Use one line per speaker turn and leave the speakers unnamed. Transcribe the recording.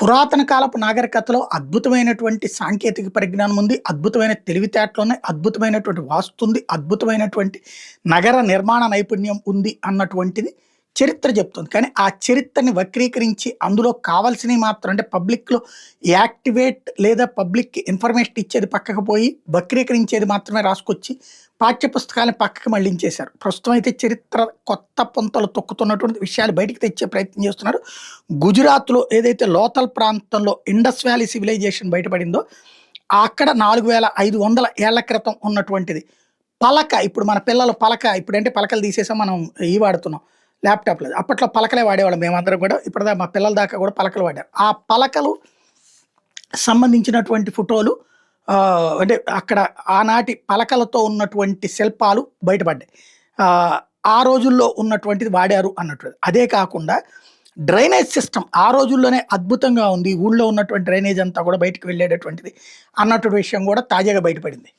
పురాతన కాలపు నాగరికతలో అద్భుతమైనటువంటి సాంకేతిక పరిజ్ఞానం ఉంది. అద్భుతమైన తెలివితేటలున్నాయి. అద్భుతమైనటువంటి వాస్తు ఉంది. అద్భుతమైనటువంటి నగర నిర్మాణ నైపుణ్యం ఉంది అన్నటువంటిది చరిత్ర చెప్తుంది. కానీ ఆ చరిత్రని వక్రీకరించి అందులో కావాల్సినవి మాత్రం అంటే పబ్లిక్‌లో యాక్టివేట్ లేదా పబ్లిక్‌కి ఇన్ఫర్మేషన్ ఇచ్చేది పక్కకు పోయి వక్రీకరించేది మాత్రమే రాసుకొచ్చి పాఠ్య పుస్తకాలను పక్కకి మళ్లించేశారు. ప్రస్తుతం అయితే చరిత్ర కొత్త పుంతలు తొక్కుతున్నటువంటి విషయాలు బయటికి తెచ్చే ప్రయత్నం చేస్తున్నారు. గుజరాత్‌లో ఏదైతే లోతల్ ప్రాంతంలో ఇండస్ వ్యాలీ సివిలైజేషన్ బయటపడిందో అక్కడ 4500 ఏళ్ల క్రితం ఉన్నటువంటిది. పలక ఇప్పుడు మన పిల్లలు పలక ఇప్పుడంటే పలకలు తీసేసాం మనం వాడుతున్నాం ల్యాప్‌టాప్‌లో. అప్పట్లో పలకలే వాడేవాళ్ళం మేమందరం కూడా. ఇప్పటిదాకా మా పిల్లల దాకా కూడా పలకలు వాడారు. ఆ పలకలు సంబంధించినటువంటి ఫోటోలు అంటే అక్కడ ఆనాటి పలకలతో ఉన్నటువంటి శిల్పాలు బయటపడ్డాయి. ఆ రోజుల్లో ఉన్నటువంటిది వాడారు అన్నటువంటిది. అదే కాకుండా డ్రైనేజ్ సిస్టమ్ ఆ రోజుల్లోనే అద్భుతంగా ఉంది. ఊళ్ళో ఉన్నటువంటి డ్రైనేజ్ అంతా కూడా బయటికి వెళ్ళేటటువంటిది అన్నటువంటి విషయం కూడా తాజాగా బయటపడింది.